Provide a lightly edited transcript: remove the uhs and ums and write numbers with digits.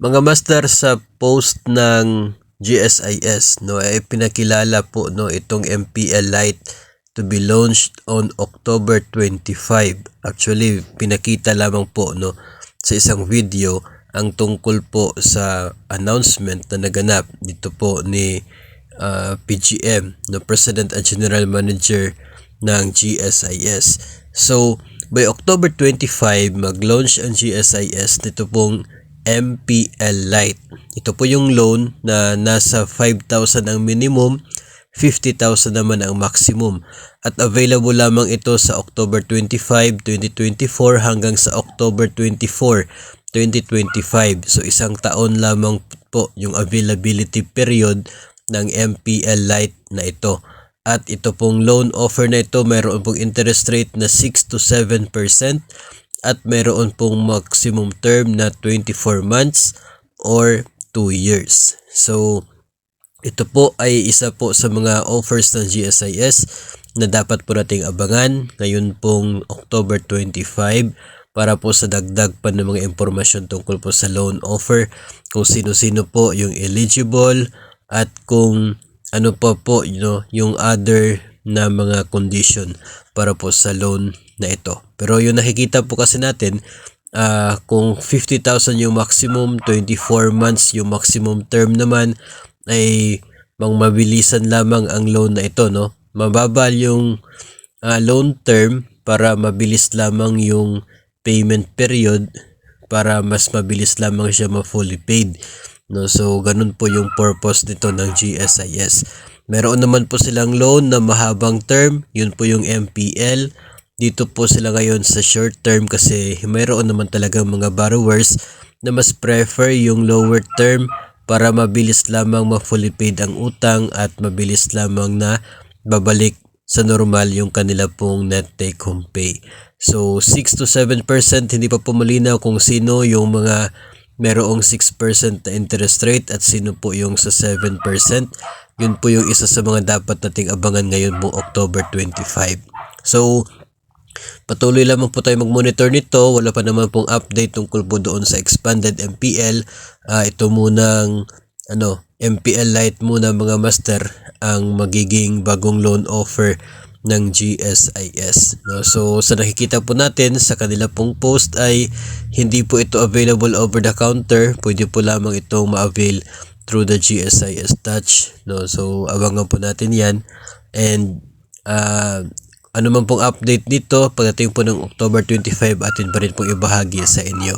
Mga master, sa post ng GSIS ay pinakilala po itong MPL Lite to be launched on October 25. Actually, pinakita lamang po sa isang video ang tungkol po sa announcement na naganap dito po ni PGM, President and General Manager ng GSIS. So, by October 25, mag-launch ang GSIS nito pong MPL Lite. Ito po yung loan na nasa 5,000 ang minimum, 50,000 naman ang maximum. At available lamang ito sa October 25, 2024 hanggang sa October 24, 2025. So isang taon lamang po yung availability period ng MPL Lite na ito. At ito pong loan offer na ito, mayroon pong interest rate na 6 to 7%. At mayroon pong maximum term na 24 months or 2 years. So, ito po ay isa po sa mga offers ng GSIS na dapat po nating abangan ngayon pong October 25 para po sa dagdag pa ng mga impormasyon tungkol po sa loan offer, kung sino-sino po yung eligible at kung ano pa po yung other na mga condition para po sa loan na ito. Pero yung nakikita po kasi natin, kung 50,000 yung maximum, 24 months yung maximum term naman, ay mabilisan lamang ang loan na ito. Mababa yung loan term para mabilis lamang yung payment period, para mas mabilis lamang siya ma-fully paid. So ganun po yung purpose nito ng GSIS. Meron naman po silang loan na mahabang term, yun po yung MPL. Dito po sila ngayon sa short term kasi mayroon naman talagang mga borrowers na mas prefer yung lower term para mabilis lamang ma-fully paid ang utang at mabilis lamang na babalik sa normal yung kanila pong net take home pay. So 6 to 7%, hindi pa po malinaw kung sino yung mga merong 6% na interest rate at sino po yung sa 7%. Yun po yung isa sa mga dapat nating abangan ngayon po October 25. So, patuloy lamang po tayo mag-monitor nito. Wala pa naman pong update tungkol po doon sa expanded MPL. Ito munang MPL Lite muna mga master ang magiging bagong loan offer ng GSIS. So sa nakikita po natin sa kanila pong post ay hindi po ito available over the counter. Pwede po lamang itong ma-avail through the GSIS Touch. So abangan po natin yan. And ano man pong update dito pagdating po ng October 25, atin pa rin pong ibahagi sa inyo.